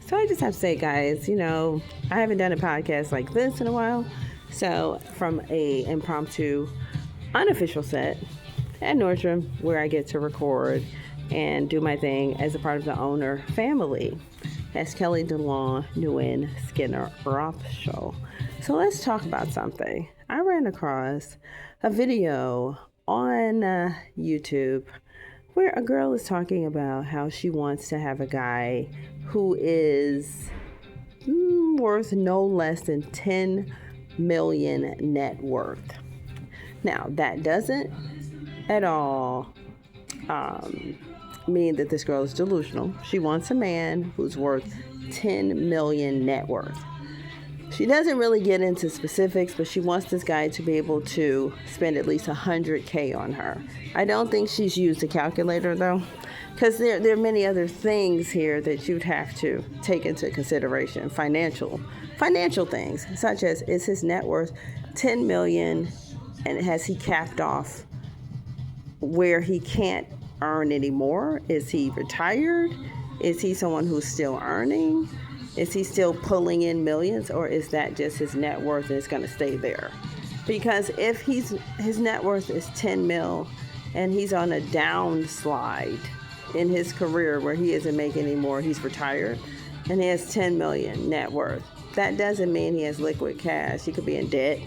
So I just have to say, guys, I haven't done a podcast like this in a while. So from a impromptu, unofficial set at Nordstrom, where I get to record and do my thing as a part of the owner family, that's Kelle Delon, Nguyen Skinner Roth Show. So let's talk about something. I ran across a video on YouTube where a girl is talking about how she wants to have a guy who is worth no less than 10 million net worth. Now, that doesn't at all mean that this girl is delusional. She wants a man who's worth 10 million net worth. She doesn't really get into specifics, but she wants this guy to be able to spend at least $100K on her. I don't think she's used a calculator, though, because there are many other things here that you'd have to take into consideration. Financial things, such as, is his net worth 10 million, and has he capped off where he can't earn anymore? Is he retired? Is he someone who's still earning? Is he still pulling in millions, or is that just his net worth and it's going to stay there? Because if his net worth is 10 mil and he's on a downslide in his career where he isn't making any more, he's retired, and he has 10 million net worth, that doesn't mean he has liquid cash. He could be in debt.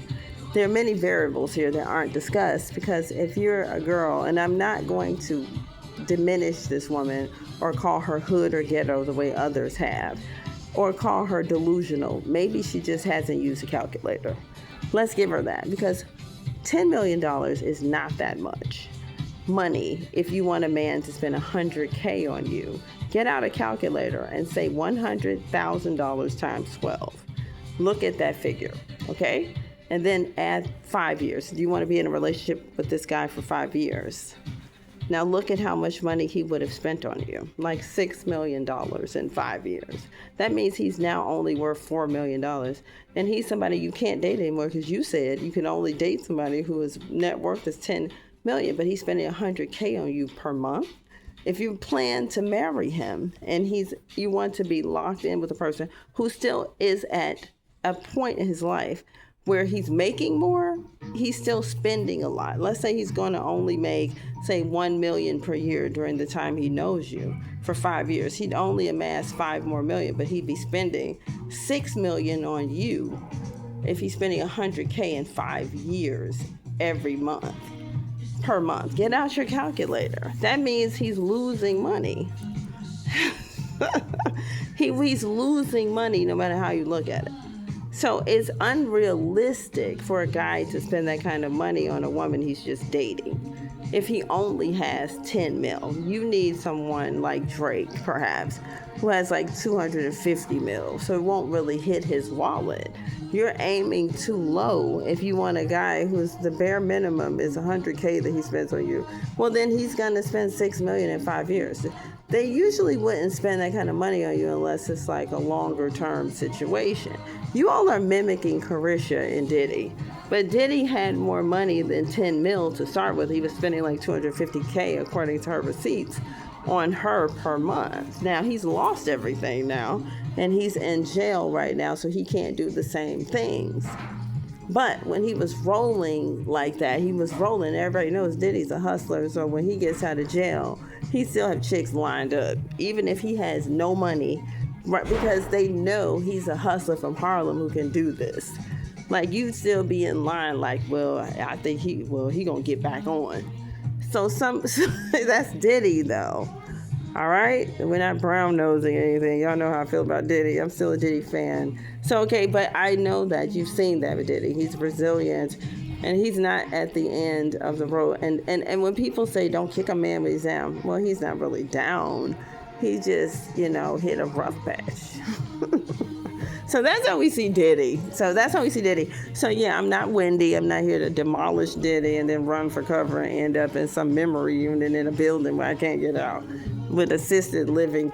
There are many variables here that aren't discussed, because if you're a girl, and I'm not going to diminish this woman or call her hood or ghetto the way others have, or call her delusional. Maybe she just hasn't used a calculator. Let's give her that, because $10 million is not that much money. If you want a man to spend $100K on you, get out a calculator and say $100,000 times 12. Look at that figure, okay? And then add 5 years. Do you want to be in a relationship with this guy for 5 years? Now look at how much money he would have spent on you, like $6 million in 5 years. That means he's now only worth $4 million. And he's somebody you can't date anymore, because you said you can only date somebody whose net worth is 10 million, but he's spending $100K on you per month. If you plan to marry him and you want to be locked in with a person who still is at a point in his life where he's making more, he's still spending a lot. Let's say he's going to only make, say, 1 million per year during the time he knows you for 5 years. He'd only amass 5 more million, but he'd be spending 6 million on you if he's spending $100K in 5 years every month, per month. Get out your calculator. That means he's losing money. He's losing money no matter how you look at it. So it's unrealistic for a guy to spend that kind of money on a woman he's just dating. If he only has 10 mil, you need someone like Drake, perhaps, who has like 250 mil, so it won't really hit his wallet. You're aiming too low if you want a guy who's the bare minimum is $100K that he spends on you. Well, then he's going to spend $6 million in 5 years. They usually wouldn't spend that kind of money on you unless it's like a longer term situation. You all are mimicking Carisha and Diddy, but Diddy had more money than 10 mil to start with. He was spending like 250K according to her receipts on her per month. Now he's lost everything now, and he's in jail right now, so he can't do the same things. But when he was rolling like that, he was rolling. Everybody knows Diddy's a hustler, so when he gets out of jail, he still have chicks lined up, even if he has no money, right? Because they know he's a hustler from Harlem who can do this. Like, you'd still be in line like, well, I think he gonna get back on. So that's Diddy though. All right, we're not brown nosing anything. Y'all know how I feel about Diddy. I'm still a Diddy fan. So okay, but I know that you've seen that with Diddy. He's Brazilian, and he's not at the end of the road. And when people say don't kick a man when he's down, well, he's not really down. He just hit a rough patch. So that's how we see Diddy. So yeah, I'm not Wendy. I'm not here to demolish Diddy and then run for cover and end up in some memory unit in a building where I can't get out with assisted living